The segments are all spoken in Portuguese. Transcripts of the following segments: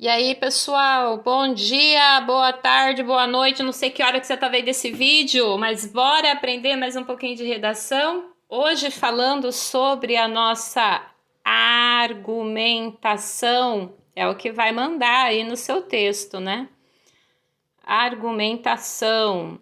E aí, pessoal, bom dia, boa tarde, boa noite. Não sei que hora que você tá vendo esse vídeo, mas bora aprender mais um pouquinho de redação. Hoje falando sobre a nossa argumentação, é o que vai mandar aí no seu texto, né? Argumentação.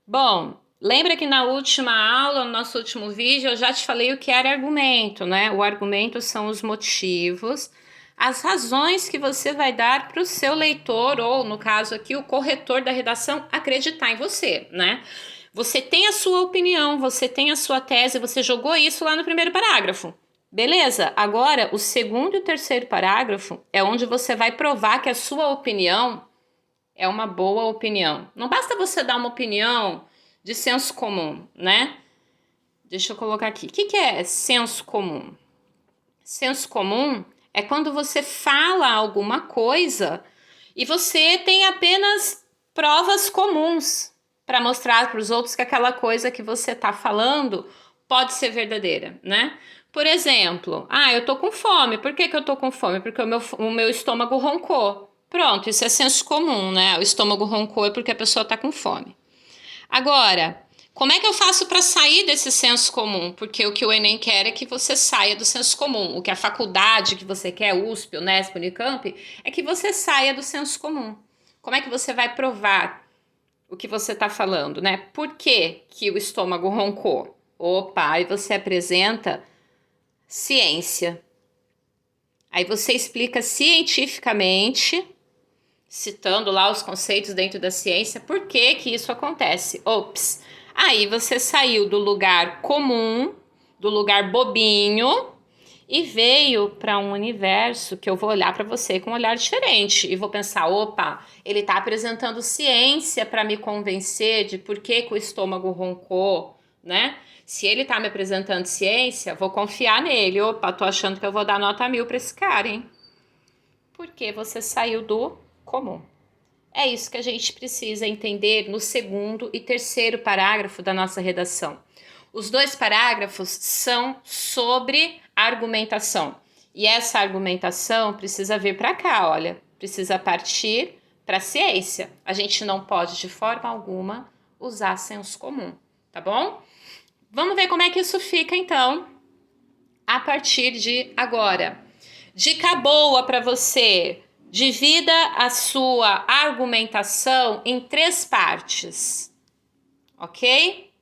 Bom, lembra que na última aula, no nosso último vídeo, eu já te falei o que era argumento, né? O argumento são os motivos, as razões que você vai dar para o seu leitor, ou no caso aqui, o corretor da redação, acreditar em você, né? Você tem a sua opinião, você tem a sua tese, você jogou isso lá no primeiro parágrafo. Beleza? Agora, o segundo e o terceiro parágrafo é onde você vai provar que a sua opinião é uma boa opinião. Não basta você dar uma opinião de senso comum, né? Deixa eu colocar aqui. O que é senso comum? Senso comum é quando você fala alguma coisa e você tem apenas provas comuns para mostrar para os outros que aquela coisa que você está falando pode ser verdadeira, né? Por exemplo, eu tô com fome. Por que eu tô com fome? Porque o meu estômago roncou. Pronto, isso é senso comum, né? O estômago roncou é porque a pessoa tá com fome. Agora, como é que eu faço para sair desse senso comum? Porque o que o Enem quer é que você saia do senso comum. O que a faculdade que você quer, USP, Unesp, Unicamp, é que você saia do senso comum. Como é que você vai provar o que você está falando, né? Por que que o estômago roncou? Opa, aí você apresenta ciência. Aí você explica cientificamente, citando lá os conceitos dentro da ciência, por que que isso acontece. Ops, aí você saiu do lugar comum, do lugar bobinho, e veio para um universo que eu vou olhar para você com um olhar diferente e vou pensar, opa, ele está apresentando ciência para me convencer de por que que o estômago roncou, né? Se ele está me apresentando ciência, vou confiar nele. Opa, tô achando que eu vou dar nota 1000 para esse cara, hein? Porque você saiu do comum. É isso que a gente precisa entender no segundo e terceiro parágrafo da nossa redação. Os dois parágrafos são sobre argumentação. E essa argumentação precisa vir para cá, olha, precisa partir para a ciência. A gente não pode, de forma alguma, usar senso comum, tá bom? Vamos ver como é que isso fica, então, a partir de agora. Dica boa para você. Divida a sua argumentação em 3 partes, ok?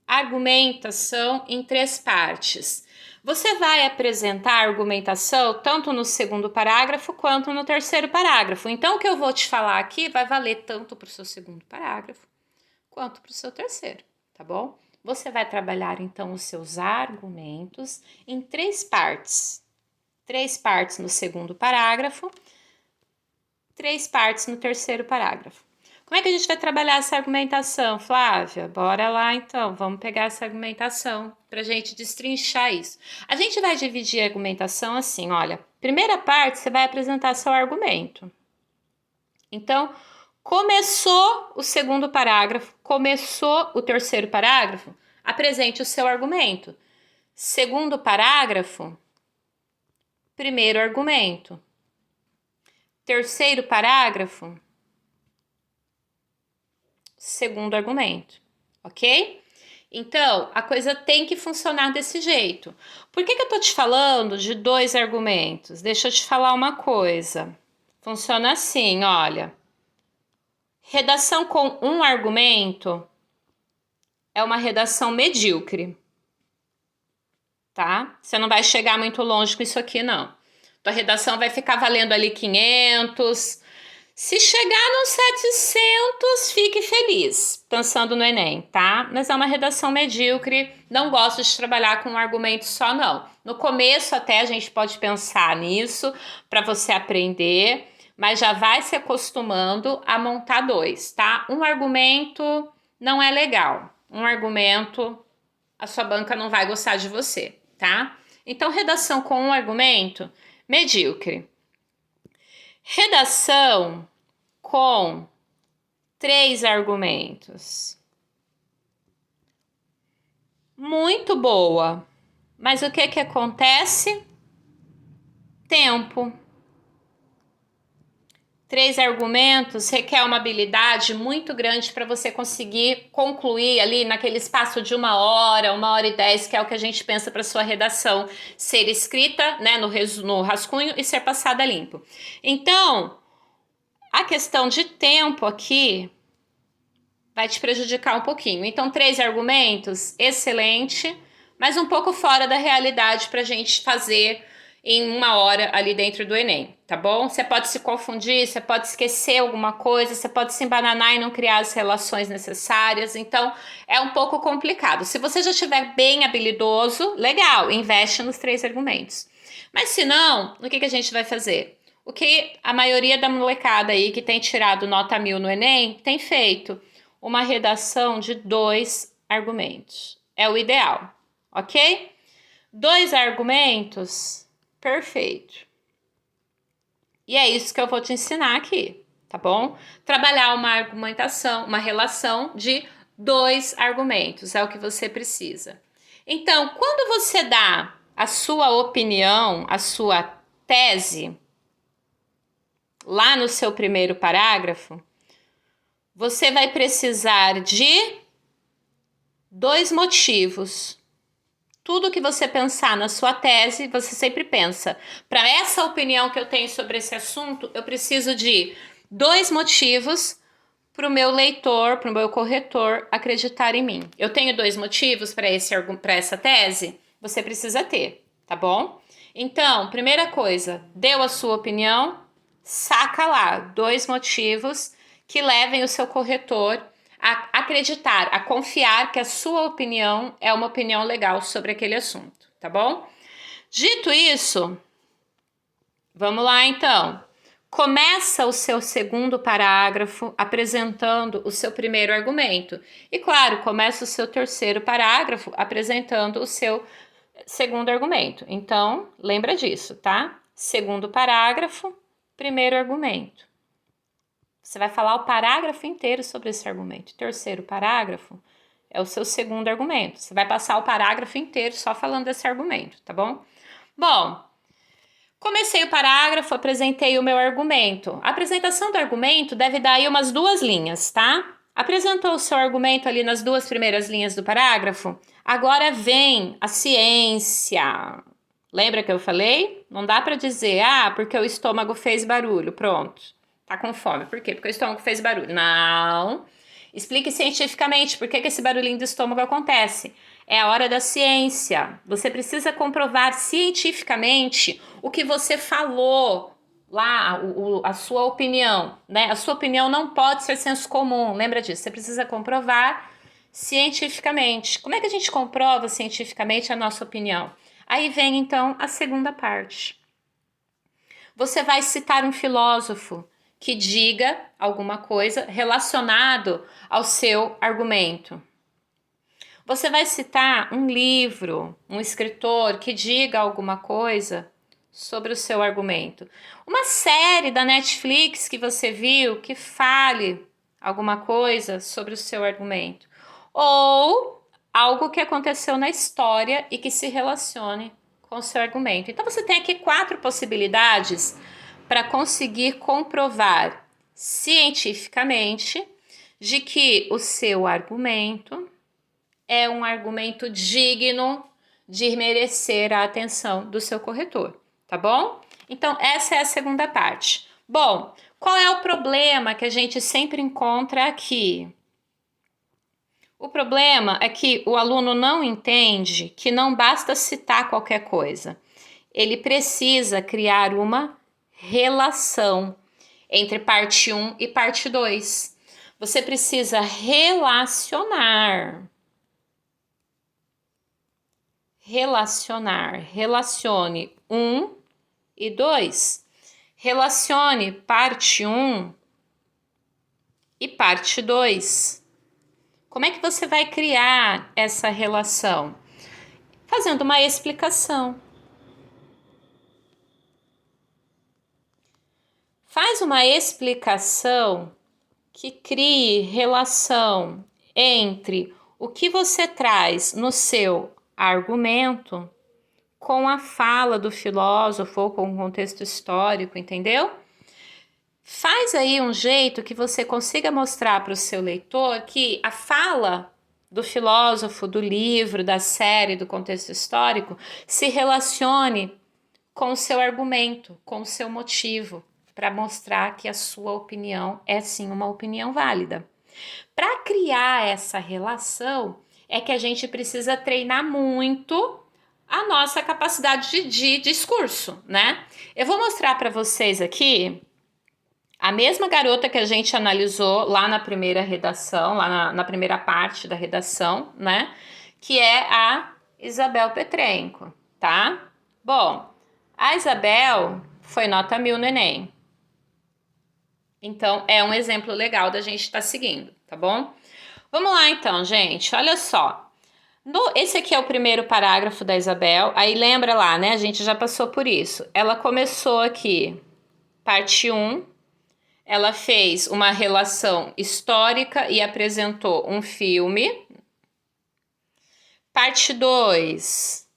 Argumentação em 3 partes. Você vai apresentar a argumentação tanto no segundo parágrafo quanto no terceiro parágrafo. Então, o que eu vou te falar aqui vai valer tanto para o seu segundo parágrafo quanto para o seu terceiro, tá bom? Você vai trabalhar, então, os seus argumentos em 3 partes. 3 partes no segundo parágrafo, 3 partes no terceiro parágrafo. Como é que a gente vai trabalhar essa argumentação, Flávia? Bora lá, então. Vamos pegar essa argumentação para a gente destrinchar isso. A gente vai dividir a argumentação assim, olha. Primeira parte, você vai apresentar seu argumento. Então, começou o segundo parágrafo, começou o terceiro parágrafo, apresente o seu argumento. Segundo parágrafo, primeiro argumento. Terceiro parágrafo, segundo argumento, ok? Então, a coisa tem que funcionar desse jeito. Por que eu tô te falando de 2 argumentos? Deixa eu te falar uma coisa. Funciona assim, olha. Redação com um argumento é uma redação medíocre, tá? Você não vai chegar muito longe com isso aqui, não. Tua redação vai ficar valendo ali 500. Se chegar nos 700, fique feliz, pensando no Enem, tá? Mas é uma redação medíocre, não gosto de trabalhar com um argumento só, não. No começo até a gente pode pensar nisso, para você aprender, mas já vai se acostumando a montar 2, tá? Um argumento não é legal. Um argumento, a sua banca não vai gostar de você, tá? Então, redação com um argumento, medíocre. Redação com 3 argumentos. Muito boa. Mas o que acontece? Tempo. 3 argumentos requer uma habilidade muito grande para você conseguir concluir ali naquele espaço de 1 hora e 10, que é o que a gente pensa para sua redação ser escrita, né, no rascunho e ser passada limpo. Então, a questão de tempo aqui vai te prejudicar um pouquinho. Então, 3 argumentos, excelente, mas um pouco fora da realidade para a gente fazer em 1 hora ali dentro do Enem, tá bom? Você pode se confundir, você pode esquecer alguma coisa, você pode se embananar e não criar as relações necessárias, então é um pouco complicado. Se você já estiver bem habilidoso, legal, investe nos 3 argumentos. Mas se não, o que a gente vai fazer? O que a maioria da molecada aí que tem tirado nota 1000 no Enem tem feito? Uma redação de 2 argumentos. É o ideal, ok? 2 argumentos, perfeito. E é isso que eu vou te ensinar aqui, tá bom? Trabalhar uma argumentação, uma relação de 2 argumentos, é o que você precisa. Então, quando você dá a sua opinião, a sua tese, lá no seu primeiro parágrafo, você vai precisar de 2 motivos. Tudo que você pensar na sua tese, você sempre pensa, para essa opinião que eu tenho sobre esse assunto, eu preciso de 2 motivos para o meu leitor, para o meu corretor acreditar em mim. Eu tenho 2 motivos para essa tese? Você precisa ter, tá bom? Então, primeira coisa, deu a sua opinião, saca lá 2 motivos que levem o seu corretor a acreditar, a confiar que a sua opinião é uma opinião legal sobre aquele assunto, tá bom? Dito isso, vamos lá então. Começa o seu segundo parágrafo apresentando o seu primeiro argumento. E claro, começa o seu terceiro parágrafo apresentando o seu segundo argumento. Então, lembra disso, tá? Segundo parágrafo, primeiro argumento. Você vai falar o parágrafo inteiro sobre esse argumento. O terceiro parágrafo é o seu segundo argumento. Você vai passar o parágrafo inteiro só falando desse argumento, tá bom? Bom, comecei o parágrafo, apresentei o meu argumento. A apresentação do argumento deve dar aí umas 2 linhas, tá? Apresentou o seu argumento ali nas 2 primeiras linhas do parágrafo? Agora vem a ciência. Lembra que eu falei? Não dá para dizer, porque o estômago fez barulho, pronto. Tá com fome. Por quê? Porque o estômago fez barulho. Não. Explique cientificamente por que esse barulhinho do estômago acontece. É a hora da ciência. Você precisa comprovar cientificamente o que você falou lá, a sua opinião, né? A sua opinião não pode ser senso comum. Lembra disso? Você precisa comprovar cientificamente. Como é que a gente comprova cientificamente a nossa opinião? Aí vem, então, a segunda parte. Você vai citar um filósofo que diga alguma coisa relacionado ao seu argumento. Você vai citar um livro, um escritor que diga alguma coisa sobre o seu argumento. Uma série da Netflix que você viu que fale alguma coisa sobre o seu argumento. Ou algo que aconteceu na história e que se relacione com o seu argumento. Então você tem aqui 4 possibilidades para conseguir comprovar cientificamente de que o seu argumento é um argumento digno de merecer a atenção do seu corretor, tá bom? Então, essa é a segunda parte. Bom, qual é o problema que a gente sempre encontra aqui? O problema é que o aluno não entende que não basta citar qualquer coisa. Ele precisa criar uma relação entre parte 1 e parte 2. Você precisa relacionar. Relacione 1 e 2. Relacione parte 1 e parte 2. Como é que você vai criar essa relação? Fazendo uma explicação. Faz uma explicação que crie relação entre o que você traz no seu argumento com a fala do filósofo ou com o contexto histórico, entendeu? Faz aí um jeito que você consiga mostrar para o seu leitor que a fala do filósofo, do livro, da série, do contexto histórico, se relacione com o seu argumento, com o seu motivo, para mostrar que a sua opinião é sim uma opinião válida. Para criar essa relação, é que a gente precisa treinar muito a nossa capacidade de discurso, né? Eu vou mostrar para vocês aqui a mesma garota que a gente analisou lá na primeira redação, lá na primeira parte da redação, né? Que é a Isabel Petrenko, tá? Bom, a Isabel foi nota 1000 no Enem. Então, é um exemplo legal da gente estar seguindo, tá bom? Vamos lá então, gente. Olha só. Esse aqui é o primeiro parágrafo da Isabel. Aí lembra lá, né? A gente já passou por isso. Ela começou aqui, parte 1. Ela fez uma relação histórica e apresentou um filme. Parte 2.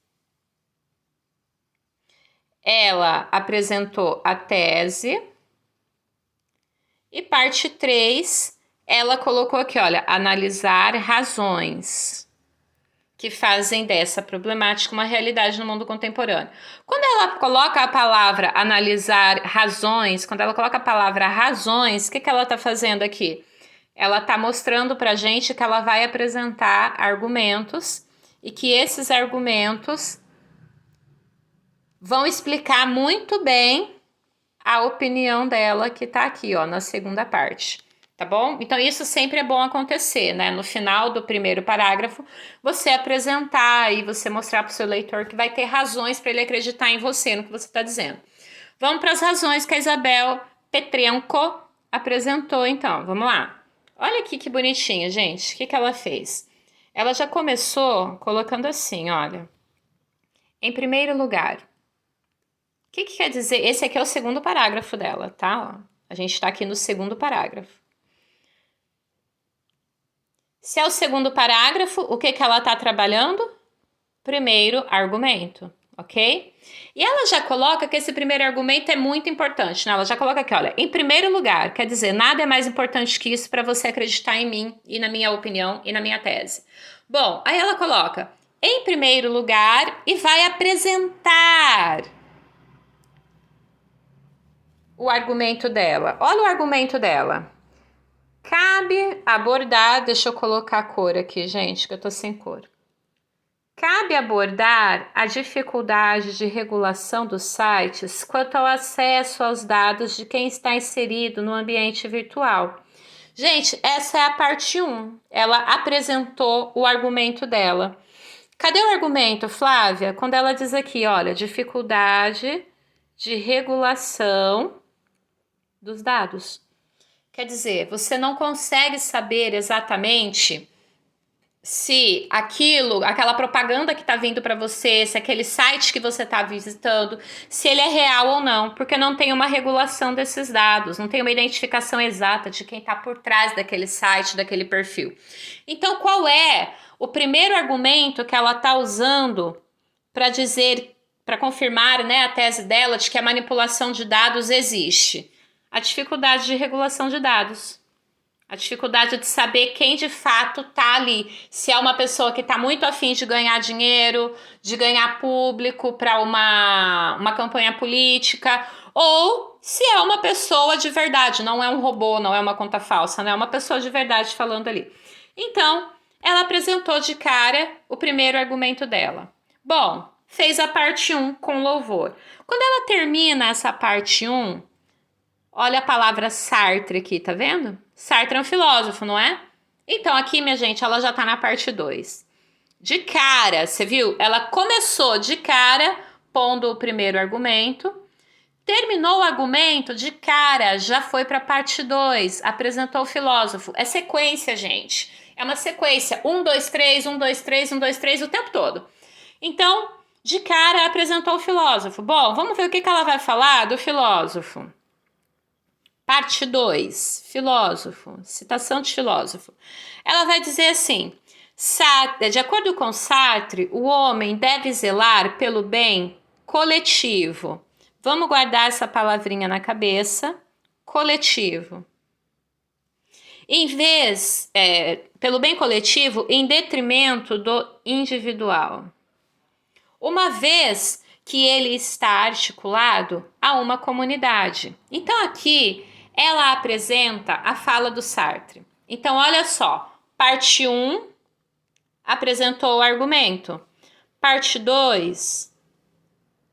Ela apresentou a tese. E parte 3, ela colocou aqui, olha, analisar razões que fazem dessa problemática uma realidade no mundo contemporâneo. Quando ela coloca a palavra analisar razões, quando ela coloca a palavra razões, o que ela está fazendo aqui? Ela está mostrando para a gente que ela vai apresentar argumentos e que esses argumentos vão explicar muito bem a opinião dela que tá aqui, ó, na segunda parte, tá bom? Então, isso sempre é bom acontecer, né? No final do primeiro parágrafo, você apresentar e você mostrar para o seu leitor que vai ter razões para ele acreditar em você, no que você está dizendo. Vamos para as razões que a Isabel Petrenko apresentou, então. Vamos lá. Olha aqui que bonitinho, gente. O que ela fez? Ela já começou colocando assim, olha. Em primeiro lugar, o que quer dizer? Esse aqui é o segundo parágrafo dela, tá? Ó, a gente está aqui no segundo parágrafo. Se é o segundo parágrafo, o que ela está trabalhando? Primeiro argumento, ok? E ela já coloca que esse primeiro argumento é muito importante, né? Ela já coloca aqui, olha, em primeiro lugar, quer dizer, nada é mais importante que isso para você acreditar em mim e na minha opinião e na minha tese. Bom, aí ela coloca, em primeiro lugar, e vai apresentar o argumento dela. Olha o argumento dela. Cabe abordar, deixa eu colocar a cor aqui, gente, que eu tô sem cor. Cabe abordar a dificuldade de regulação dos sites quanto ao acesso aos dados de quem está inserido no ambiente virtual. Gente, essa é a parte 1. Ela apresentou o argumento dela. Cadê o argumento, Flávia? Quando ela diz aqui, olha, dificuldade de regulação dos dados. Quer dizer, você não consegue saber exatamente se aquela propaganda que está vindo para você, se aquele site que você está visitando, se ele é real ou não, porque não tem uma regulação desses dados, não tem uma identificação exata de quem está por trás daquele site, daquele perfil. Então, qual é o primeiro argumento que ela está usando para dizer, para confirmar, né, a tese dela de que a manipulação de dados existe? A dificuldade de regulação de dados. A dificuldade de saber quem de fato tá ali. Se é uma pessoa que tá muito afim de ganhar dinheiro, de ganhar público para uma campanha política, ou se é uma pessoa de verdade, não é um robô, não é uma conta falsa, né? É uma pessoa de verdade falando ali. Então, ela apresentou de cara o primeiro argumento dela. Bom, fez a parte 1 com louvor. Quando ela termina essa parte 1, olha a palavra Sartre aqui, tá vendo? Sartre é um filósofo, não é? Então aqui, minha gente, ela já tá na parte 2. De cara, você viu? Ela começou de cara, pondo o primeiro argumento. Terminou o argumento, de cara, já foi pra parte 2. Apresentou o filósofo. É sequência, gente. É uma sequência. 1, 2, 3, 1, 2, 3, 1, 2, 3, o tempo todo. Então, de cara, apresentou o filósofo. Bom, vamos ver o que ela vai falar do filósofo. Parte 2, filósofo, citação de filósofo. Ela vai dizer assim, de acordo com Sartre, o homem deve zelar pelo bem coletivo. Vamos guardar essa palavrinha na cabeça, coletivo. Em vez, pelo bem coletivo, em detrimento do individual. Uma vez que ele está articulado a uma comunidade. Então aqui ela apresenta a fala do Sartre. Então olha só, parte 1 apresentou o argumento, parte 2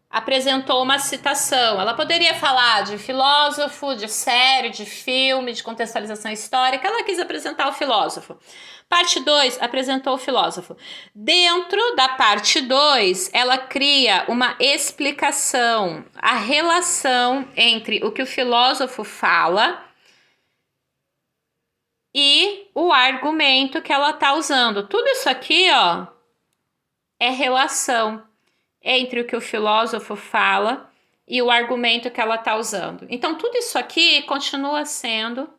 apresentou uma citação. Ela poderia falar de filósofo, de série, de filme, de contextualização histórica. Ela quis apresentar o filósofo. Parte 2 apresentou o filósofo. Dentro da parte 2, ela cria uma explicação, a relação entre o que o filósofo fala e o argumento que ela está usando. Tudo isso aqui, ó, é relação entre o que o filósofo fala e o argumento que ela está usando. Então, tudo isso aqui continua sendo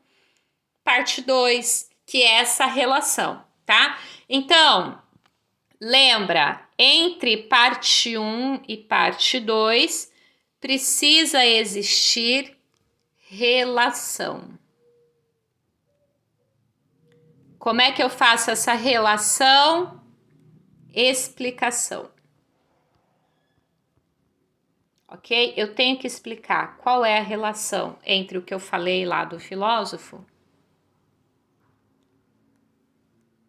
parte 2, que é essa relação, tá? Então, lembra, entre parte 1 e parte 2, precisa existir relação. Como é que eu faço essa relação? Explicação. Ok? Eu tenho que explicar qual é a relação entre o que eu falei lá do filósofo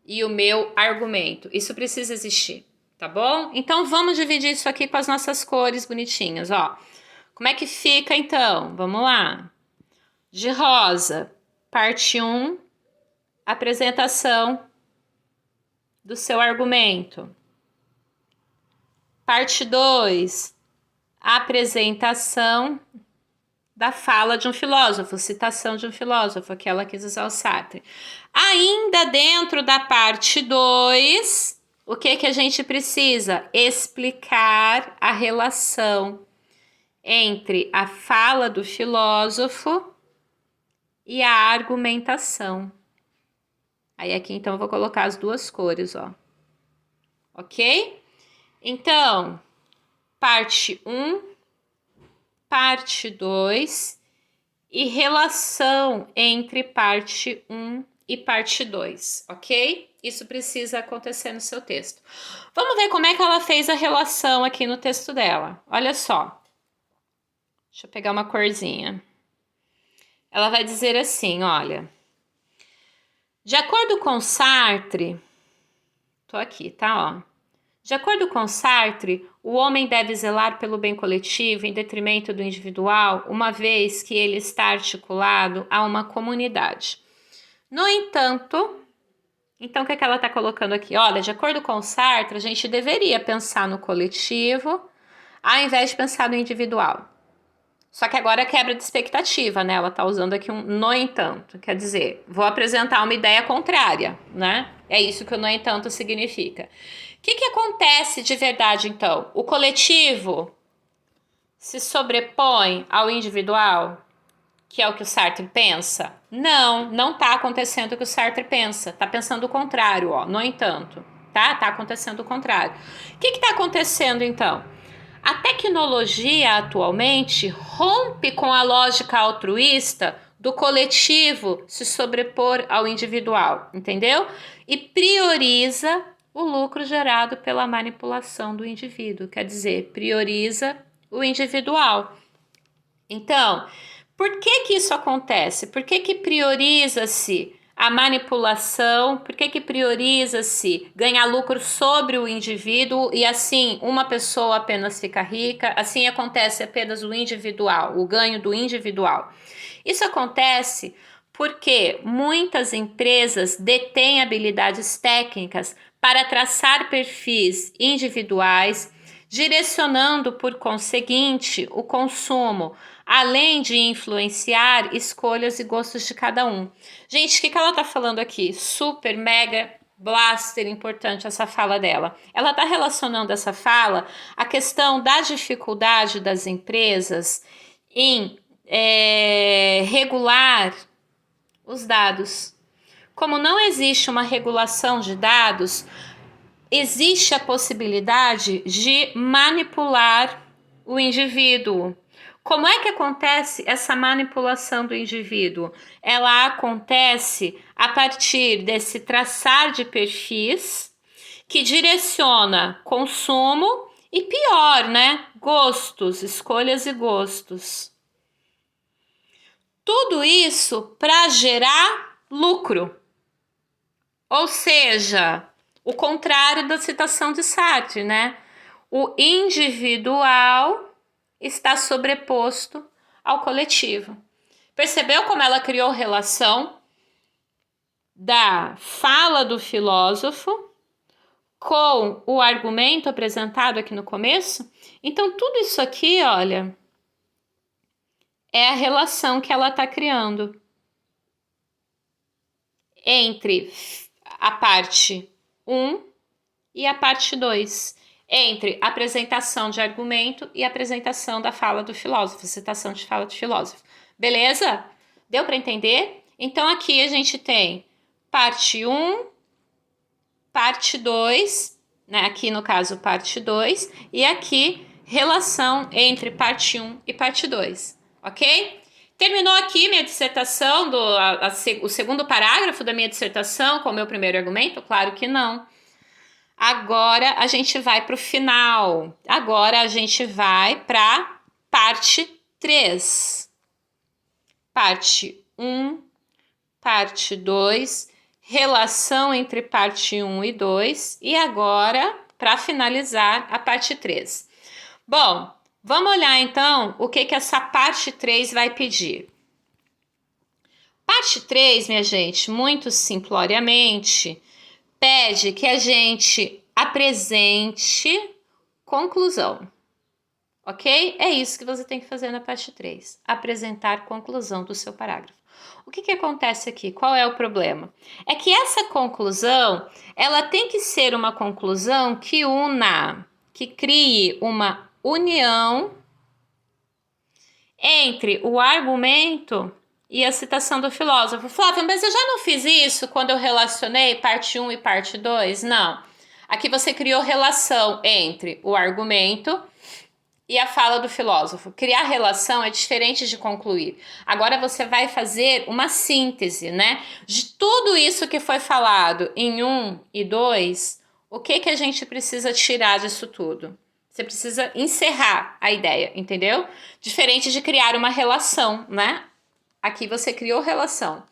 e o meu argumento. Isso precisa existir, tá bom? Então vamos dividir isso aqui com as nossas cores bonitinhas, ó. Como é que fica então? Vamos lá. De rosa, parte 1, apresentação do seu argumento. Parte 2, apresentação da fala de um filósofo, citação de um filósofo, que ela quis usar o Sartre. Ainda dentro da parte 2, o que a gente precisa? Explicar a relação entre a fala do filósofo e a argumentação. Aí aqui então eu vou colocar as duas cores, ó. Ok? Então, parte 1, parte 2 e relação entre parte 1 e parte 2, ok? Isso precisa acontecer no seu texto. Vamos ver como é que ela fez a relação aqui no texto dela. Olha só. Deixa eu pegar uma corzinha. Ela vai dizer assim, olha. De acordo com Sartre, tô aqui, tá, ó. De acordo com Sartre, o homem deve zelar pelo bem coletivo em detrimento do individual, uma vez que ele está articulado a uma comunidade. No entanto, então o que ela está colocando aqui? Olha, de acordo com Sartre, a gente deveria pensar no coletivo ao invés de pensar no individual. Só que agora é quebra de expectativa, né? Ela está usando aqui um no entanto, quer dizer, vou apresentar uma ideia contrária, né? É isso que o no entanto significa. O que acontece de verdade, então? O coletivo se sobrepõe ao individual, que é o que o Sartre pensa? Não está acontecendo o que o Sartre pensa. Está pensando o contrário, ó. No entanto, tá? Está acontecendo o contrário. O que está acontecendo, então? A tecnologia atualmente rompe com a lógica altruísta do coletivo se sobrepor ao individual, entendeu? E prioriza o lucro gerado pela manipulação do indivíduo, quer dizer, prioriza o individual. Então, por que isso acontece? Por que prioriza-se a manipulação? Por que prioriza-se ganhar lucro sobre o indivíduo e assim uma pessoa apenas fica rica? Assim acontece apenas o individual, o ganho do individual. Isso acontece porque muitas empresas detêm habilidades técnicas para traçar perfis individuais, direcionando por conseguinte o consumo, além de influenciar escolhas e gostos de cada um. Gente, o que ela tá falando aqui? Super, mega, blaster importante essa fala dela. Ela tá relacionando essa fala à questão da dificuldade das empresas em regular os dados. Como não existe uma regulação de dados, existe a possibilidade de manipular o indivíduo. Como é que acontece essa manipulação do indivíduo? Ela acontece a partir desse traçar de perfis que direciona consumo e pior, né? Gostos, escolhas e gostos. Tudo isso para gerar lucro. Ou seja, o contrário da citação de Sartre, né? O individual está sobreposto ao coletivo. Percebeu como ela criou relação da fala do filósofo com o argumento apresentado aqui no começo? Então, tudo isso aqui, olha, é a relação que ela está criando entre a parte 1 e a parte 2, entre apresentação de argumento e apresentação da fala do filósofo, citação de fala do filósofo. Beleza? Deu para entender? Então aqui a gente tem parte 1, parte 2, né? Aqui no caso parte 2, e aqui relação entre parte 1 e parte 2, ok? Terminou aqui minha dissertação, o segundo parágrafo da minha dissertação com o meu primeiro argumento? Claro que não. Agora a gente vai para o final. Agora a gente vai para parte 3. Parte 1, parte 2, relação entre parte 1 e 2. E agora, para finalizar, a parte 3. Bom, vamos olhar então o que essa parte 3 vai pedir. Parte 3, minha gente, muito simploriamente, pede que a gente apresente conclusão, ok? É isso que você tem que fazer na parte 3, apresentar conclusão do seu parágrafo. O que acontece aqui? Qual é o problema? É que essa conclusão, ela tem que ser uma conclusão que una, que crie uma união entre o argumento e a citação do filósofo. Flávia, mas eu já não fiz isso quando eu relacionei parte 1 e parte 2? Não. Aqui você criou relação entre o argumento e a fala do filósofo. Criar relação é diferente de concluir. Agora você vai fazer uma síntese, né? De tudo isso que foi falado em 1 e 2, o que a gente precisa tirar disso tudo? Você precisa encerrar a ideia, entendeu? Diferente de criar uma relação, né? Aqui você criou relação.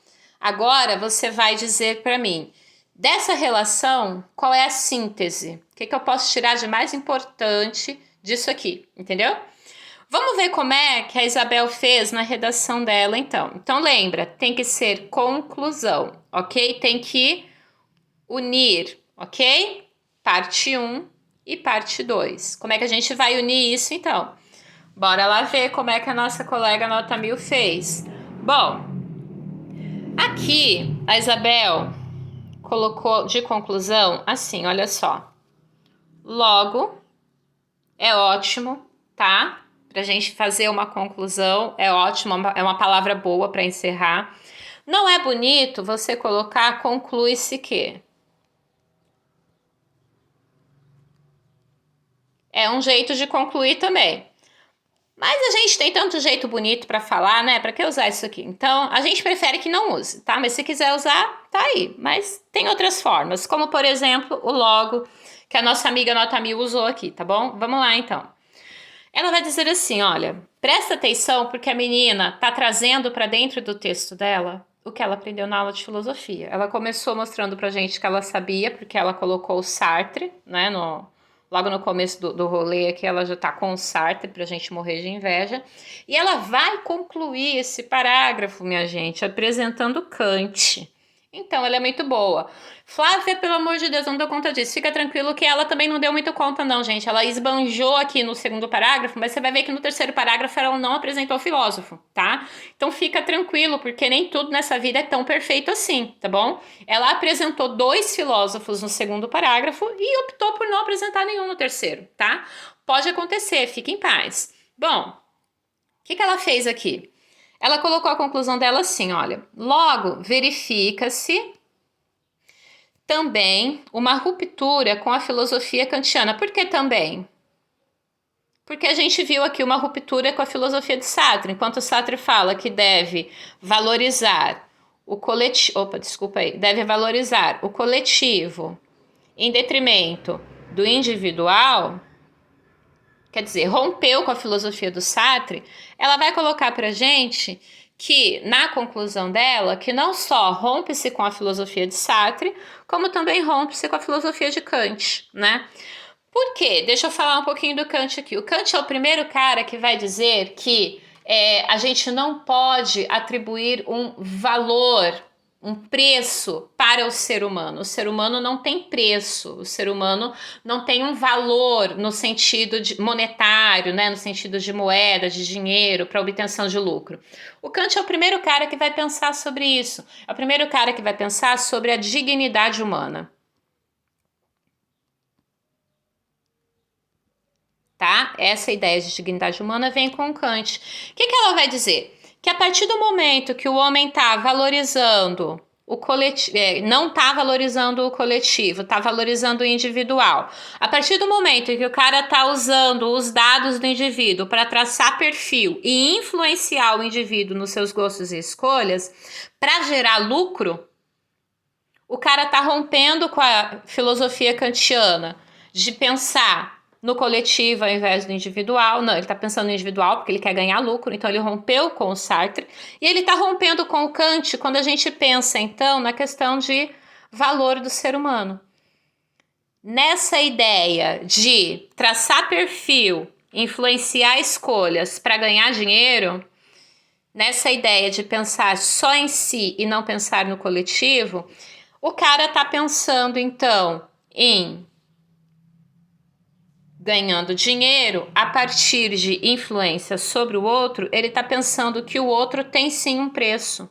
Agora você vai dizer para mim, dessa relação, qual é a síntese? O que eu posso tirar de mais importante disso aqui, entendeu? Vamos ver como é que a Isabel fez na redação dela, então. Então lembra, tem que ser conclusão, ok? Tem que unir, ok? Parte 1 e parte 2. Como é que a gente vai unir isso, então? Bora lá ver como é que a nossa colega nota 1000 fez. Bom, aqui a Isabel colocou de conclusão assim, olha só. Logo, é ótimo, tá? Pra gente fazer uma conclusão, é ótimo, é uma palavra boa para encerrar. Não é bonito você colocar conclui-se que. É um jeito de concluir também. Mas a gente tem tanto jeito bonito para falar, né? Para que usar isso aqui? Então, a gente prefere que não use, tá? Mas se quiser usar, tá aí. Mas tem outras formas, como, por exemplo, o logo que a nossa amiga Nota 1000 usou aqui, tá bom? Vamos lá, então. Ela vai dizer assim, olha, presta atenção porque a menina tá trazendo para dentro do texto dela o que ela aprendeu na aula de filosofia. Ela começou mostrando pra gente que ela sabia, porque ela colocou o Sartre, né, logo no começo do rolê aqui, ela já tá com o Sartre pra gente morrer de inveja. E ela vai concluir esse parágrafo, minha gente, apresentando Kant. Então, ela é muito boa. Flávia, pelo amor de Deus, não deu conta disso. Fica tranquilo que ela também não deu muito conta, não, gente. Ela esbanjou aqui no segundo parágrafo, mas você vai ver que no terceiro parágrafo ela não apresentou o filósofo, tá? Então fica tranquilo, porque nem tudo nessa vida é tão perfeito assim, tá bom? Ela apresentou 2 filósofos no segundo parágrafo e optou por não apresentar nenhum no terceiro, tá? Pode acontecer, fique em paz. Bom, o que ela fez aqui? Ela colocou a conclusão dela assim, olha, logo verifica-se também uma ruptura com a filosofia kantiana. Por que também? Porque a gente viu aqui uma ruptura com a filosofia de Sartre. Enquanto Sartre fala que deve valorizar o coletivo, deve valorizar o coletivo em detrimento do individual, quer dizer, rompeu com a filosofia do Sartre, ela vai colocar pra gente que, na conclusão dela, que não só rompe-se com a filosofia de Sartre, como também rompe-se com a filosofia de Kant, né? Por quê? Deixa eu falar um pouquinho do Kant aqui. O Kant é o primeiro cara que vai dizer que a gente não pode atribuir um valor, um preço para o ser humano. O ser humano não tem preço. O ser humano não tem um valor no sentido monetário, né? No sentido de moeda, de dinheiro, para obtenção de lucro. O Kant é o primeiro cara que vai pensar sobre isso. É o primeiro cara que vai pensar sobre a dignidade humana. Tá? Essa ideia de dignidade humana vem com Kant. O que ela vai dizer? Que a partir do momento que o homem está valorizando o coletivo, não está valorizando o coletivo, está valorizando o individual. A partir do momento em que o cara está usando os dados do indivíduo para traçar perfil e influenciar o indivíduo nos seus gostos e escolhas, para gerar lucro, o cara está rompendo com a filosofia kantiana de pensar no coletivo ao invés do individual. Não, ele está pensando no individual porque ele quer ganhar lucro, então ele rompeu com o Sartre. E ele está rompendo com o Kant quando a gente pensa, então, na questão de valor do ser humano. Nessa ideia de traçar perfil, influenciar escolhas para ganhar dinheiro, nessa ideia de pensar só em si e não pensar no coletivo, o cara está pensando, então, em ganhando dinheiro a partir de influência sobre o outro. Ele está pensando que o outro tem sim um preço.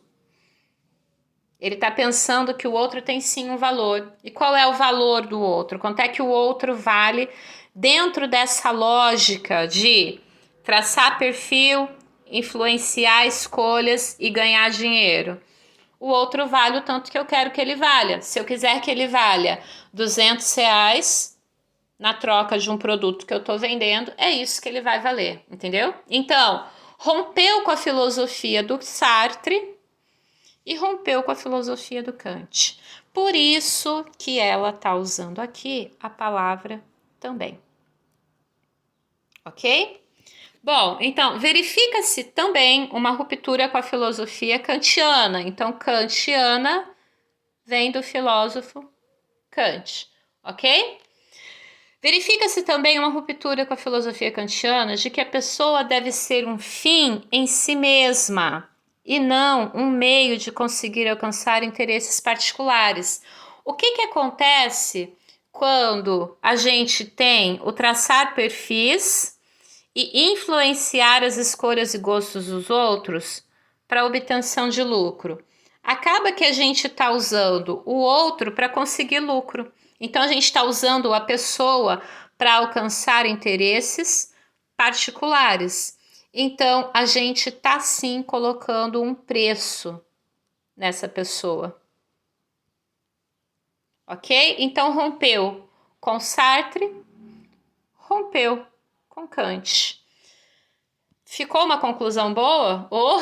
Ele está pensando que o outro tem sim um valor. E qual é o valor do outro? Quanto é que o outro vale dentro dessa lógica de traçar perfil, influenciar escolhas e ganhar dinheiro? O outro vale o tanto que eu quero que ele valha. Se eu quiser que ele valha R$200 na troca de um produto que eu estou vendendo, é isso que ele vai valer, entendeu? Então, rompeu com a filosofia do Sartre e rompeu com a filosofia do Kant. Por isso que ela está usando aqui a palavra também. Ok? Bom, então, verifica-se também uma ruptura com a filosofia kantiana. Então, kantiana vem do filósofo Kant, ok? Verifica-se também uma ruptura com a filosofia kantiana de que a pessoa deve ser um fim em si mesma e não um meio de conseguir alcançar interesses particulares. O que acontece quando a gente tem o traçar perfis e influenciar as escolhas e gostos dos outros para obtenção de lucro? Acaba que a gente está usando o outro para conseguir lucro. Então, a gente está usando a pessoa para alcançar interesses particulares. Então, a gente está sim colocando um preço nessa pessoa. Ok? Então, rompeu com Sartre, rompeu com Kant. Ficou uma conclusão boa? Oh,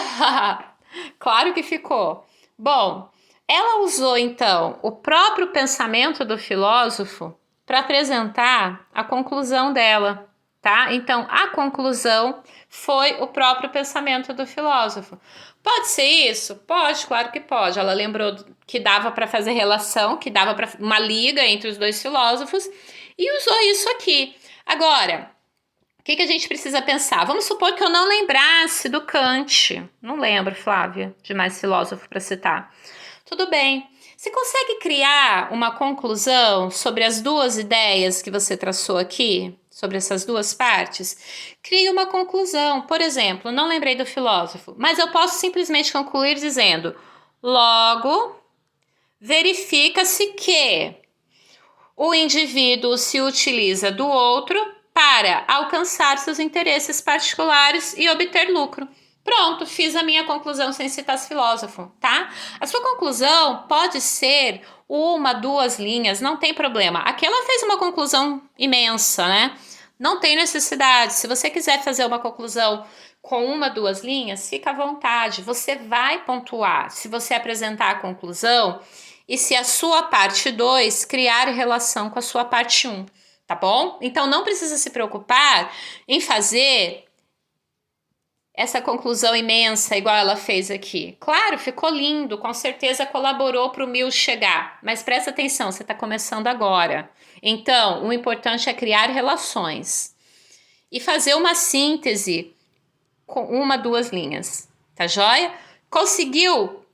claro que ficou. Bom, ela usou então o próprio pensamento do filósofo para apresentar a conclusão dela, tá? Então, a conclusão foi o próprio pensamento do filósofo. Pode ser isso? Pode, claro que pode. Ela lembrou que dava para fazer relação, que dava para uma liga entre os dois filósofos e usou isso aqui. Agora, o que a gente precisa pensar? Vamos supor que eu não lembrasse do Kant. Não lembro, Flávia, de mais filósofo para citar. Tudo bem. Você consegue criar uma conclusão sobre as duas ideias que você traçou aqui? Sobre essas duas partes? Crie uma conclusão. Por exemplo, não lembrei do filósofo, mas eu posso simplesmente concluir dizendo: logo, verifica-se que o indivíduo se utiliza do outro para alcançar seus interesses particulares e obter lucro. Pronto, fiz a minha conclusão sem citar esse filósofo, tá? A sua conclusão pode ser uma, duas linhas, não tem problema. Aqui ela fez uma conclusão imensa, né? Não tem necessidade. Se você quiser fazer uma conclusão com uma, duas linhas, fica à vontade. Você vai pontuar se você apresentar a conclusão e se a sua parte 2 criar relação com a sua parte 1, tá bom? Então não precisa se preocupar em fazer essa conclusão imensa igual ela fez aqui. Claro, ficou lindo, com certeza colaborou para o 1000 chegar, mas presta atenção, você está começando agora. Então, o importante é criar relações e fazer uma síntese com uma, duas linhas, tá joia? Conseguiu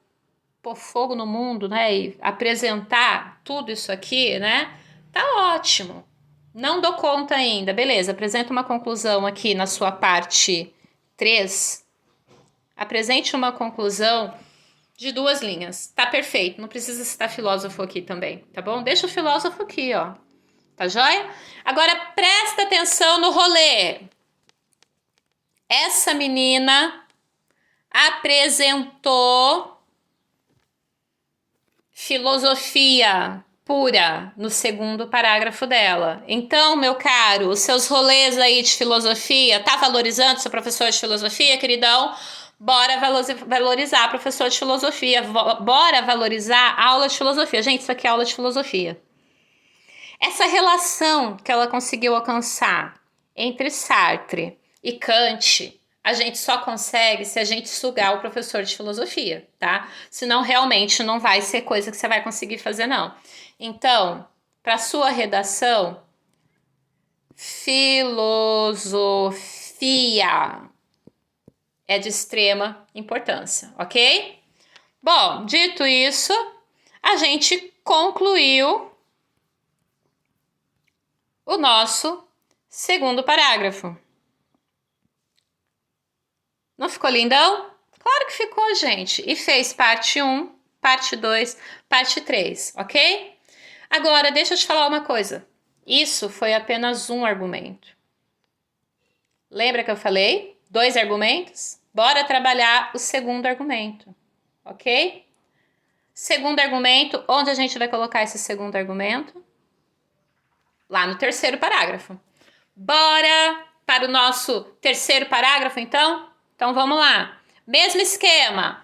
pôr fogo no mundo, né, e apresentar tudo isso aqui, né? Tá ótimo. Não dou conta ainda, beleza, apresenta uma conclusão aqui na sua parte 3. Apresente uma conclusão de 2 linhas. Tá perfeito, não precisa citar filósofo aqui também, tá bom? Deixa o filósofo aqui, ó. Tá joia? Agora presta atenção no rolê. Essa menina apresentou filosofia pura no segundo parágrafo dela. Então, meu caro, os seus rolês aí de filosofia, tá valorizando seu professor de filosofia, queridão? Bora valorizar professor de filosofia, bora valorizar aula de filosofia. Gente, isso aqui é aula de filosofia. Essa relação que ela conseguiu alcançar entre Sartre e Kant, a gente só consegue se a gente sugar o professor de filosofia, tá? Senão realmente não vai ser coisa que você vai conseguir fazer, não. Então, para sua redação, filosofia é de extrema importância, ok? Bom, dito isso, a gente concluiu o nosso segundo parágrafo. Não ficou lindão? Claro que ficou, gente. E fez parte 1, parte 2, parte 3, ok? Agora, deixa eu te falar uma coisa. Isso foi apenas um argumento. Lembra que eu falei? 2 argumentos? Bora trabalhar o segundo argumento, ok? Segundo argumento, onde a gente vai colocar esse segundo argumento? Lá no terceiro parágrafo. Bora para o nosso terceiro parágrafo, então? Então, vamos lá. Mesmo esquema.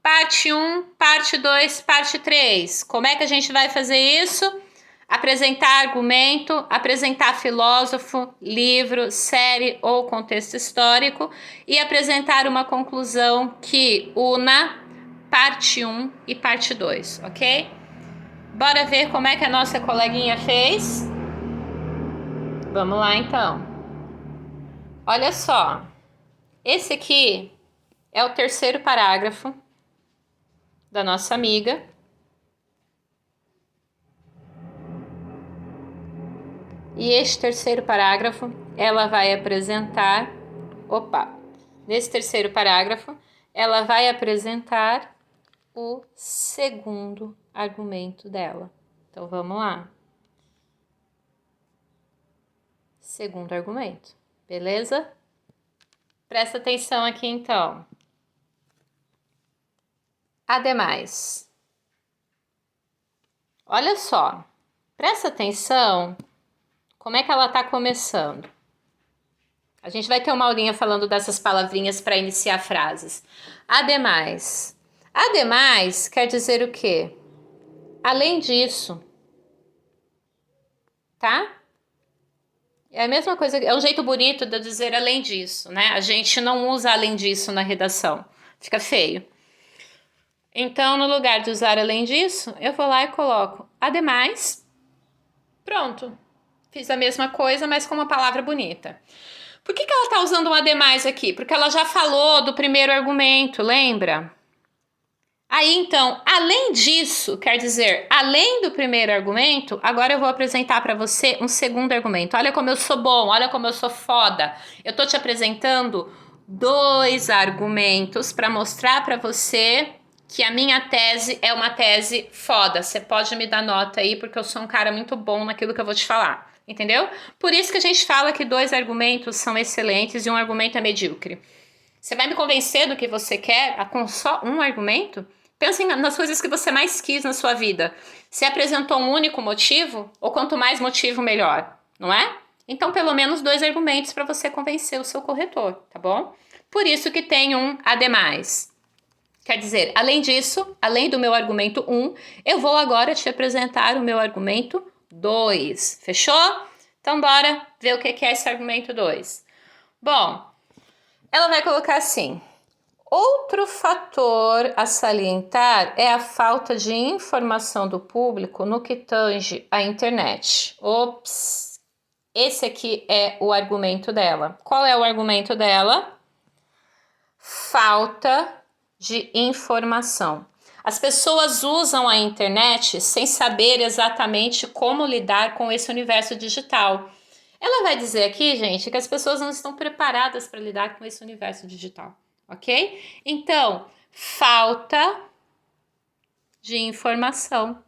Parte 1, parte 2, parte 3. Como é que a gente vai fazer isso? Apresentar argumento, apresentar filósofo, livro, série ou contexto histórico e apresentar uma conclusão que una parte 1 e parte 2, ok? Bora ver como é que a nossa coleguinha fez? Vamos lá, então. Olha só. Esse aqui é o terceiro parágrafo da nossa amiga. E este terceiro parágrafo, ela vai apresentar... Nesse terceiro parágrafo, ela vai apresentar o segundo argumento dela. Então, vamos lá. Segundo argumento, beleza? Presta atenção aqui, então. Ademais, olha só, presta atenção como é que ela está começando. A gente vai ter uma aulinha falando dessas palavrinhas para iniciar frases. Ademais. Ademais quer dizer o quê? Além disso, tá? É a mesma coisa, é um jeito bonito de eu dizer além disso, né? A gente não usa além disso na redação, fica feio. Então, no lugar de usar além disso, eu vou lá e coloco ademais. Pronto. Fiz a mesma coisa, mas com uma palavra bonita. Por que ela está usando um ademais aqui? Porque ela já falou do primeiro argumento, lembra? Aí, então, além disso, quer dizer, além do primeiro argumento, agora eu vou apresentar para você um segundo argumento. Olha como eu sou bom, olha como eu sou foda. Eu tô te apresentando 2 argumentos para mostrar para você que a minha tese é uma tese foda. Você pode me dar nota aí, porque eu sou um cara muito bom naquilo que eu vou te falar. Entendeu? Por isso que a gente fala que 2 argumentos são excelentes e um argumento é medíocre. Você vai me convencer do que você quer com só um argumento? Pense nas coisas que você mais quis na sua vida. Você apresentou um único motivo? Ou quanto mais motivo, melhor? Não é? Então, pelo menos 2 argumentos para você convencer o seu corretor, tá bom? Por isso que tem um ademais. Quer dizer, além disso, além do meu argumento 1, eu vou agora te apresentar o meu argumento 2. Fechou? Então, bora ver o que é esse argumento 2. Bom, ela vai colocar assim: outro fator a salientar é a falta de informação do público no que tange à internet. Ops, esse aqui é o argumento dela. Qual é o argumento dela? Falta de informação. As pessoas usam a internet sem saber exatamente como lidar com esse universo digital. Ela vai dizer aqui, gente, que as pessoas não estão preparadas para lidar com esse universo digital, ok? Então, falta de informação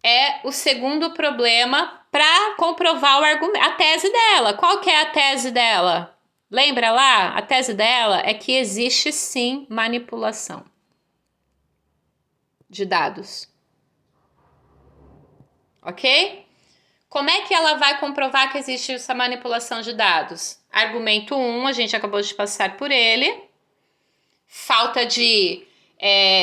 é o segundo problema para comprovar o argumento, a tese dela. Qual que é a tese dela? Lembra lá? A tese dela é que existe sim manipulação de dados. Ok? Como é que ela vai comprovar que existe essa manipulação de dados? Argumento 1, a gente acabou de passar por ele. Falta de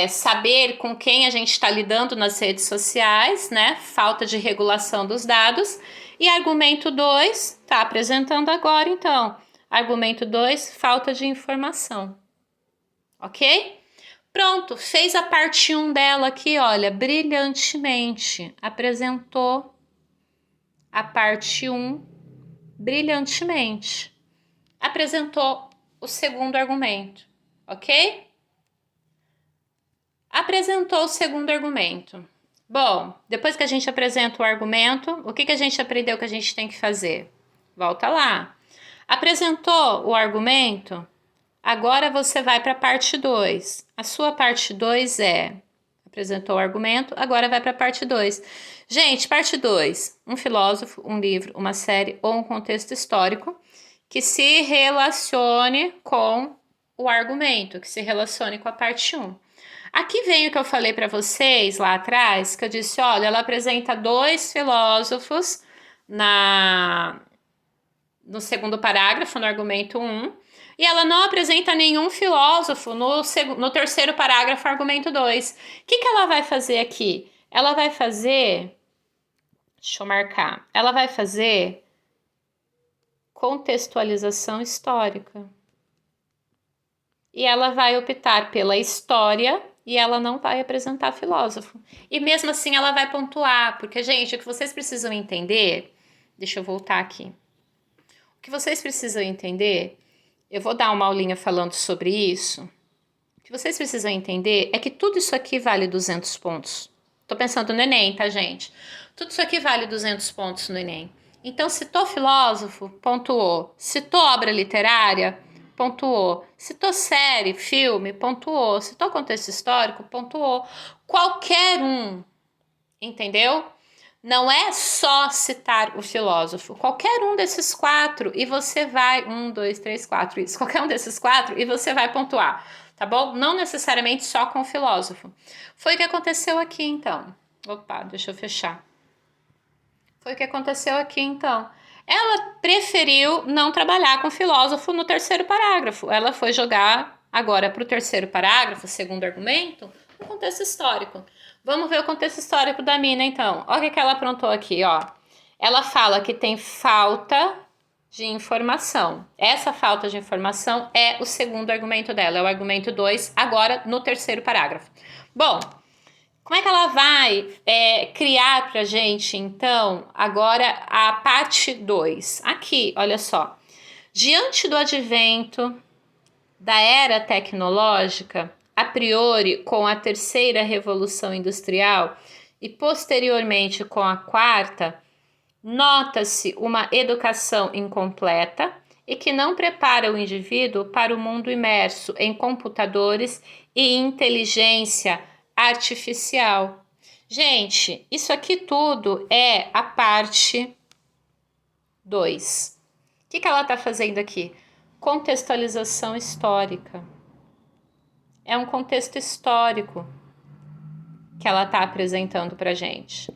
saber com quem a gente está lidando nas redes sociais, né? Falta de regulação dos dados. E argumento 2, está apresentando agora, então. Argumento 2, falta de informação. Ok? Pronto, fez a parte 1 dela aqui, olha, brilhantemente. Apresentou a parte 1 brilhantemente. Apresentou o segundo argumento, ok? Apresentou o segundo argumento. Bom, depois que a gente apresenta o argumento, o que a gente aprendeu que a gente tem que fazer? Volta lá. Apresentou o argumento? Agora você vai para a parte 2. A sua parte 2 apresentou o argumento, agora vai para a parte 2. Gente, parte 2, um filósofo, um livro, uma série ou um contexto histórico que se relacione com o argumento, que se relacione com a parte 1. Aqui vem o que eu falei para vocês lá atrás, que eu disse, olha, ela apresenta 2 filósofos no segundo parágrafo, no argumento 1, e ela não apresenta nenhum filósofo no terceiro parágrafo, argumento 2. O que ela vai fazer aqui? Ela vai fazer, deixa eu marcar, ela vai fazer contextualização histórica. E ela vai optar pela história e ela não vai apresentar filósofo. E mesmo assim ela vai pontuar, porque, gente, o que vocês precisam entender, deixa eu voltar aqui. O que vocês precisam entender, eu vou dar uma aulinha falando sobre isso. O que vocês precisam entender é que tudo isso aqui vale 200 pontos. Tô pensando no Enem, tá, gente? Tudo isso aqui vale 200 pontos no Enem. Então, citou filósofo, pontuou. Citou obra literária, pontuou. Citou série, filme, pontuou. Citou contexto histórico, pontuou. Qualquer um, entendeu? Não é só citar o filósofo. Qualquer um desses 4 e você vai... 1, 2, 3, 4, isso. Qualquer um desses 4 e você vai pontuar, tá bom? Não necessariamente só com o filósofo. Foi o que aconteceu aqui, então. Opa, deixa eu fechar. Foi o que aconteceu aqui, então. Ela preferiu não trabalhar com filósofo no terceiro parágrafo. Ela foi jogar agora para o terceiro parágrafo, segundo argumento, o contexto histórico. Vamos ver o contexto histórico da mina, então. Olha o que ela aprontou aqui, ó. Ela fala que tem falta de informação. Essa falta de informação é o segundo argumento dela, é o argumento 2, agora no terceiro parágrafo. Bom, como é que ela vai criar pra gente, então, agora a parte 2? Aqui, olha só. Diante do advento da era tecnológica, a priori com a terceira revolução industrial e posteriormente com a quarta, nota-se uma educação incompleta e que não prepara o indivíduo para o mundo imerso em computadores e inteligência artificial. Gente, isso aqui tudo é a parte 2. O que ela está fazendo aqui? Contextualização histórica. É um contexto histórico que ela está apresentando para gente.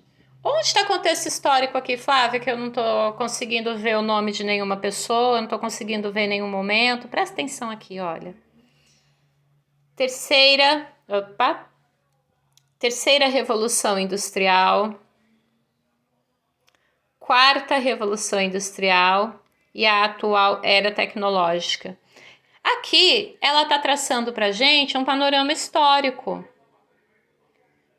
Onde está o contexto histórico aqui, Flávia, que eu não estou conseguindo ver o nome de nenhuma pessoa, não estou conseguindo ver nenhum momento? Presta atenção aqui, olha. Terceira Revolução Industrial, Quarta Revolução Industrial e a atual Era Tecnológica. Aqui, ela está traçando para a gente um panorama histórico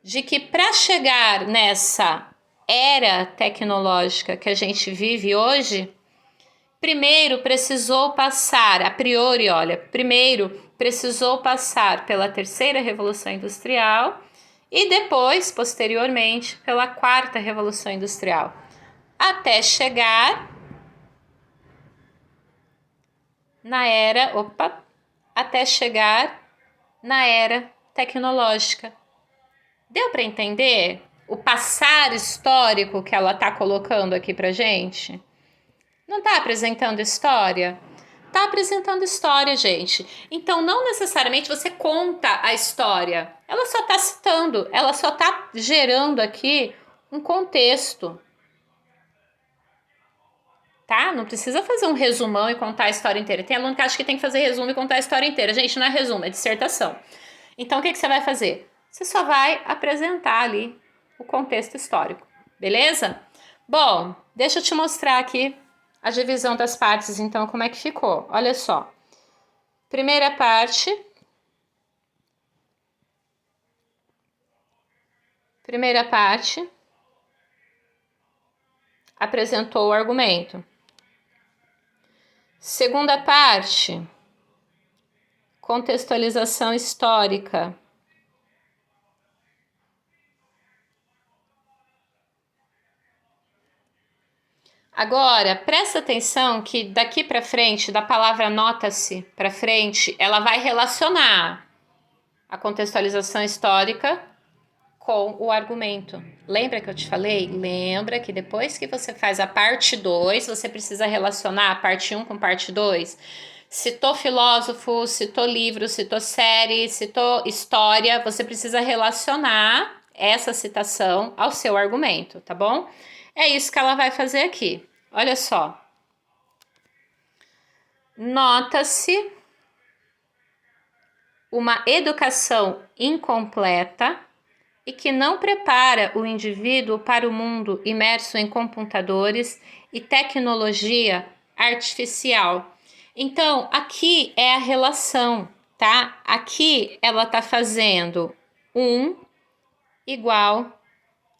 de que para chegar nessa era tecnológica que a gente vive hoje, primeiro precisou passar, a priori, olha, primeiro precisou passar pela terceira revolução industrial e depois, posteriormente, pela quarta revolução industrial, até chegar até chegar na era tecnológica. Deu para entender o passar histórico que ela está colocando aqui para gente? Não está apresentando história? Está apresentando história, gente. Então, não necessariamente você conta a história. Ela só está citando, ela só está gerando aqui um contexto. Tá? Não precisa fazer um resumão e contar a história inteira. Tem aluno que acha que tem que fazer resumo e contar a história inteira. Gente, não é resumo, é dissertação. Então, o que você vai fazer? Você só vai apresentar ali o contexto histórico, beleza? Bom, deixa eu te mostrar aqui a divisão das partes, então, como é que ficou. Olha só. Primeira parte. Apresentou o argumento. Segunda parte, contextualização histórica. Agora, presta atenção que daqui para frente, da palavra nota-se para frente, ela vai relacionar a contextualização histórica com o argumento. Lembra que eu te falei? Lembra que depois que você faz a parte 2, você precisa relacionar a parte 1 com parte 2? Citou filósofo, citou livro, citou série, citou história, você precisa relacionar essa citação ao seu argumento, tá bom? É isso que ela vai fazer aqui. Olha só. Nota-se uma educação incompleta e que não prepara o indivíduo para o mundo imerso em computadores e tecnologia artificial. Então, aqui é a relação, tá? Aqui ela tá fazendo 1 igual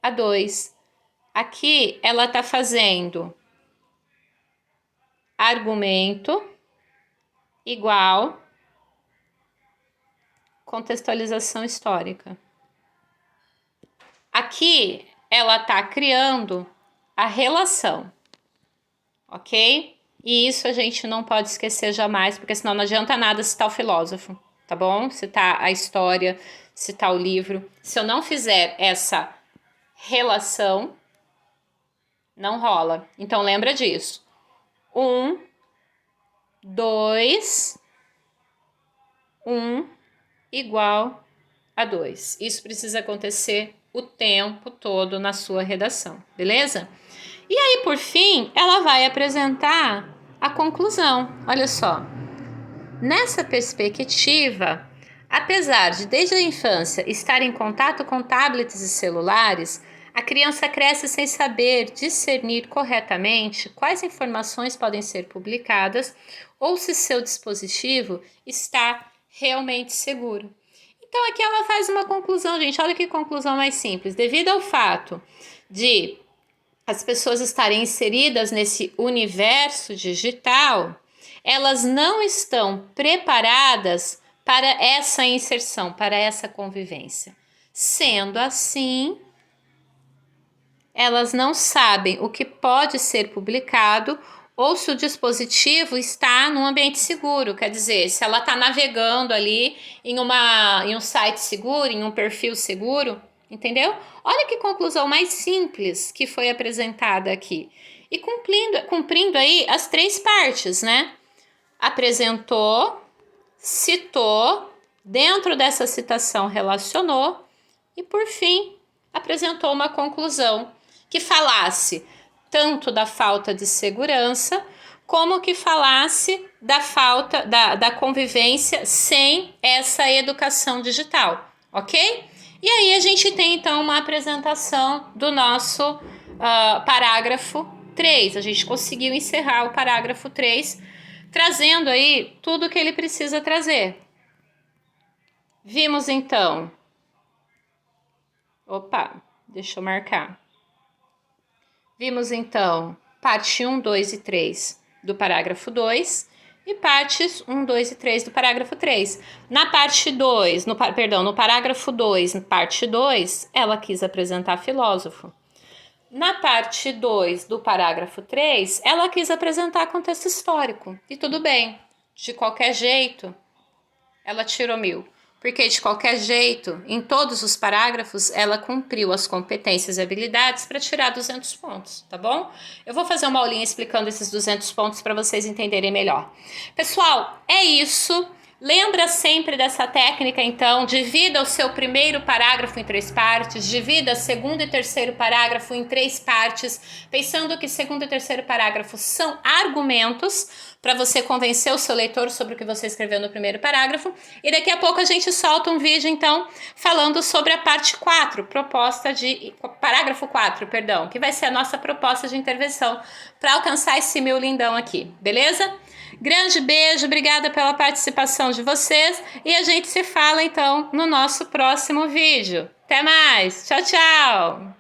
a 2. Aqui ela tá fazendo argumento igual contextualização histórica. Aqui ela está criando a relação, ok? E isso a gente não pode esquecer jamais, porque senão não adianta nada citar o filósofo, tá bom? Citar a história, citar o livro. Se eu não fizer essa relação, não rola. Então lembra disso. 1, 2, 1 igual a 2. Isso precisa acontecer o tempo todo na sua redação, beleza? E aí, por fim, ela vai apresentar a conclusão. Olha só. Nessa perspectiva, apesar de desde a infância estar em contato com tablets e celulares, a criança cresce sem saber discernir corretamente quais informações podem ser publicadas ou se seu dispositivo está realmente seguro. Então, aqui ela faz uma conclusão, gente. Olha que conclusão mais simples. Devido ao fato de as pessoas estarem inseridas nesse universo digital, elas não estão preparadas para essa inserção, para essa convivência. Sendo assim, elas não sabem o que pode ser publicado ou se o dispositivo está num ambiente seguro, quer dizer, se ela está navegando ali em um site seguro, em um perfil seguro, entendeu? Olha que conclusão mais simples que foi apresentada aqui. E cumprindo aí as 3 partes, né? Apresentou, citou, dentro dessa citação relacionou e, por fim, apresentou uma conclusão que falasse tanto da falta de segurança, como que falasse da falta da convivência sem essa educação digital, ok? E aí a gente tem então uma apresentação do nosso parágrafo 3. A gente conseguiu encerrar o parágrafo 3, trazendo aí tudo que ele precisa trazer. Vimos então. Opa, deixa eu marcar. Vimos então parte 1, 2 e 3 do parágrafo 2 e partes 1, 2 e 3 do parágrafo 3. Na parte 2, no parágrafo 2, parte 2, ela quis apresentar filósofo. Na parte 2 do parágrafo 3, ela quis apresentar contexto histórico. E tudo bem, de qualquer jeito, ela tirou 1000. Porque de qualquer jeito, em todos os parágrafos, ela cumpriu as competências e habilidades para tirar 200 pontos, tá bom? Eu vou fazer uma aulinha explicando esses 200 pontos para vocês entenderem melhor. Pessoal, é isso. Lembra sempre dessa técnica, então, divida o seu primeiro parágrafo em 3 partes, divida segundo e terceiro parágrafo em 3 partes, pensando que segundo e terceiro parágrafo são argumentos para você convencer o seu leitor sobre o que você escreveu no primeiro parágrafo, e daqui a pouco a gente solta um vídeo, então, falando sobre a parte 4, parágrafo 4, que vai ser a nossa proposta de intervenção para alcançar esse 1000 lindão aqui, beleza? Grande beijo, obrigada pela participação de vocês e a gente se fala então no nosso próximo vídeo. Até mais, tchau, tchau!